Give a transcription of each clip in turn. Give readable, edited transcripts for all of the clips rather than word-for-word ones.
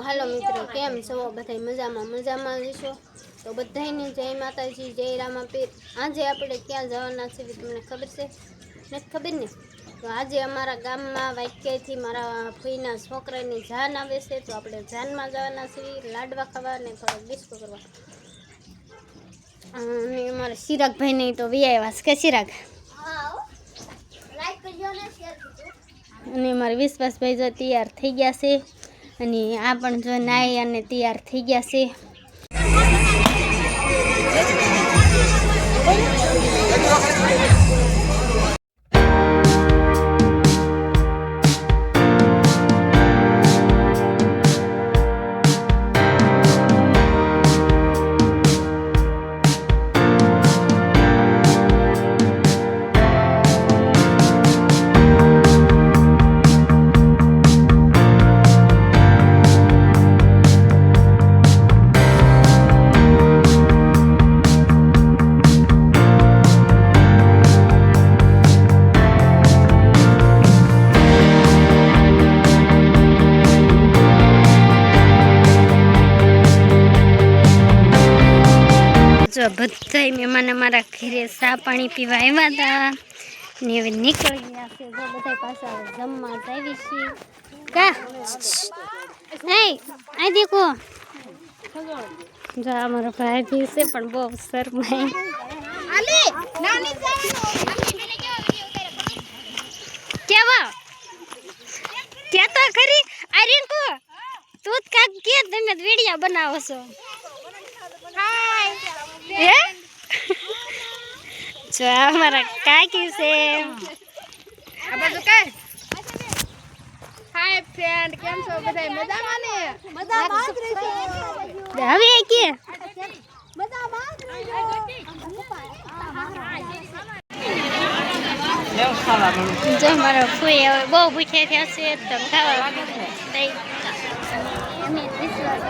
હાલો મિત્રો, કેમ છો? બધા મજામાં જશો તો બધાને જય માતાજી, જય રામાપીર। આજે આપણે ક્યાં જવાના છે તમને ખબર છે? નથી ખબર ને? તો આજે અમારા ગામમાં વાક્યથી મારા ફઈના છોકરાની જાન આવે છે, તો આપણે જાનમાં જવાના છીએ લાડવા ખાવા અને થોડોક ડિસ્કો કરવા। અને અમારા ચિરાગભાઈ નહીં તો વિયાવાસ કે ચિરાગ અને મારા વિશ્વાસભાઈ જો તૈયાર થઈ ગયા છે અને આ પણ જો નાઈ અને તૈયાર થઈ ગયા છે। બધા મહેમાન અમારા ઘરે ચા પાણી પીવા આવ્યા હતા ને હવે નીકળી ગયા છે। જો બધા પાછા જમવા આવી છીએ કા હે આ દેખો જો અમારો ભાઈ છે પણ બહુ શરમાય કેવા ક્યાં તો ખરી આ રીંકુ તું કાક કે તમે વિડિયો બનાવો છો જો અમારા કાકી છે આ બધું કાય હાય ફ્રેન્ડ કેમ છો બધા મજામાં ને મજામાં જ રહેજો હવે કે મજામાં જ રહેજો જો મારા ફોઈ હવે બહુ ભૂખ્યા થયા છે તો ખાવા થઈ અમે વિશ્વાસ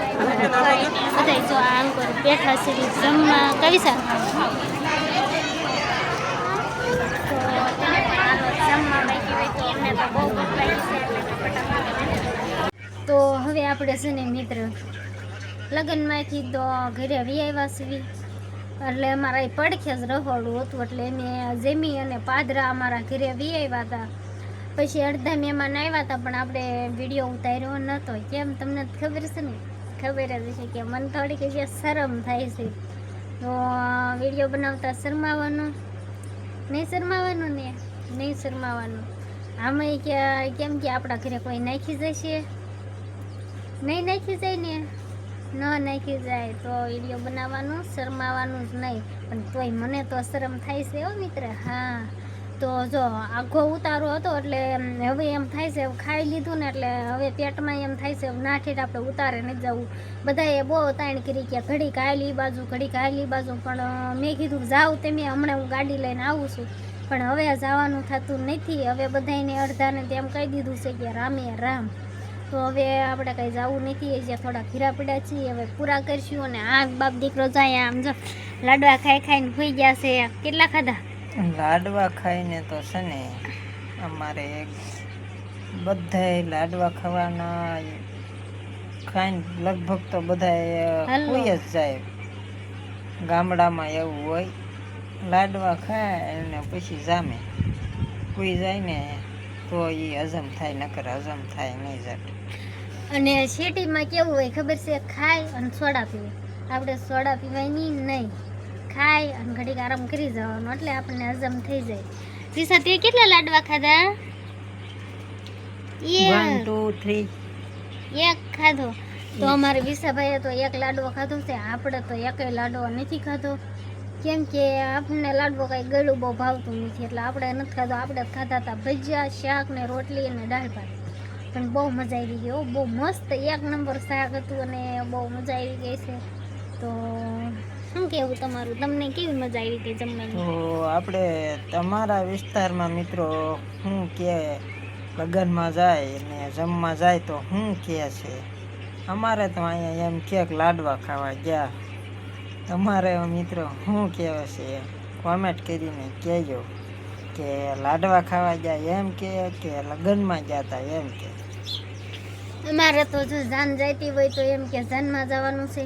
બધા જો આમ પર બેઠા છે જમવા કવિસા તો હવે આપણે છે ને મિત્ર લગ્નમાંથી તો ઘરે આવી આવ્યા છીએ એટલે અમારા એ પડખે જ રહોડું હતું એટલે અમે જમી અને પાદરા અમારા ઘરે આવી આવ્યા હતા। પછી અડધા મહેમાન આવ્યા હતા પણ આપણે વિડીયો ઉતાર્યો નહોતો કેમ તમને ખબર છે ને ખબર જ છે કે મને થોડીક જે શરમ થાય છે તો વિડીયો બનાવતા શરમાવાનું નહીં શરમાવાનું આમાં કે કેમ કે આપણા ઘરે કોઈ નાખી જશે નહીં નાખી જાય ને ન નાખી જાય તો વિડીયો બનાવવાનું શરમાવાનું જ નહીં પણ તોય મને તો શરમ થાય છે હો મિત્ર। હા તો જો આખો ઉતારો હતો એટલે હવે એમ થાય છે ખાઈ લીધું ને એટલે હવે પેટમાં એમ થાય છે ના ઠેઠ આપણે ઉતારે નથી જવું। બધાએ બહુ તાણ કરી કે ઘડી ખાયેલી બાજુ પણ મેં કીધું જાઉં તમે હમણાં હું ગાડી લઈને આવું છું પણ હવે જવાનું થતું નથી। હવે બધાને અડધાને તેમ કહી દીધું છે કે રામે રામ તો હવે આપણે કંઈ જવું નથી જે થોડા ખીરા પીડા છીએ હવે પૂરા કરીશું। અને આ બાપ દીકરો જાય આમ જો લાડવા ખાઈને હોઈ ગયા છે કેટલા ખાધા લાડવા ખાઈને તો છે ને અમારે બધાય લાડવા ખાવાના ખાઈને લગભગ તો બધા કોઈ જ જાય ગામડામાં એવું હોય લાડવા ખાય અને પછી જામે કોઈ જાય ને તો એ હજમ થાય નકર હજમ થાય નહીં જાય। અને સિટીમાં કેવું હોય ખબર છે ખાય અને સોડા પીવે આપણે સોડા પીવાની નહીં ખાય અને ઘડીક આરામ કરી જવાનું એટલે આપણને હજમ થઈ જાય। દિશા તે કેટલા લાડવા ખાધા 1 2 3 એક ખાધો તો અમારે વિશાભાઈએ તો એક લાડવો ખાધો છે આપણે તો એકેય લાડવો નથી ખાધો કેમ કે આપણને લાડવો કાંઈ ગળું બહુ ભાવતું નથી એટલે આપણે નથી ખાધો। આપણે ખાધા હતા ભજીયા શાક ને રોટલી અને દાળ ભાત પણ બહુ મજા આવી ગઈ બહુ મસ્ત 1 નંબર શાક હતું અને બહુ મજા આવી ગઈ છે। તો શું કહેવું તમારું તમને કેવી મજા આવી હતી જમવાની? તો આપણે તમારા વિસ્તારમાં મિત્રો શું કે લગ્નમાં જાય ને જમવા જાય તો શું કહે છે? અમારે તો અહીંયા એમ કે લાડવા ખાવા ગયા તમારે મિત્રો શું કહેવે છે કોમેન્ટ કરીને કહેજો કે લાડવા ખાવા ગયા એમ કે લગ્નમાં ગયા હતા એમ કે અમારે તો જો જાન જતી હોય તો એમ કે જાનમાં જવાનું છે,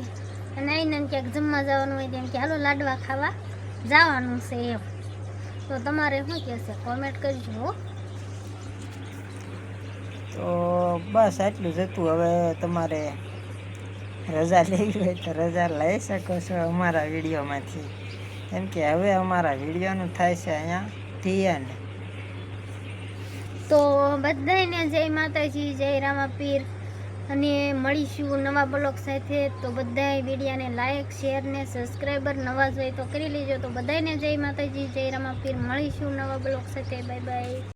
અને આઈને ક્યાંક જમવા જવાનું હોય તો એમ કે હાલો લાડવા ખાવા જવાનું છે એમ. તો તમારે શું કહેશે કોમેન્ટ કરજો હો. તો બસ આટલું જ હતું. હવે તમારે રજા લેવી હોય તો રજા લઈ શકો છો અમારા વિડીયોમાંથી, કેમ કે હવે અમારા વિડીયોનું થાય છે અહીંયા ધ્યાન. તો બધાને જય માતાજી, જય રામાપીર, અને મળીશું નવા બ્લોગ સાથે. તો બધાય વિડીયાને લાઈક, શેર ને સબસ્ક્રાઈબર નવા જોઈએ તો કરી લેજો. તો બધાને જય માતાજી, જય રામાપીર, મળીશું નવા બ્લોગ સાથે. Bye bye.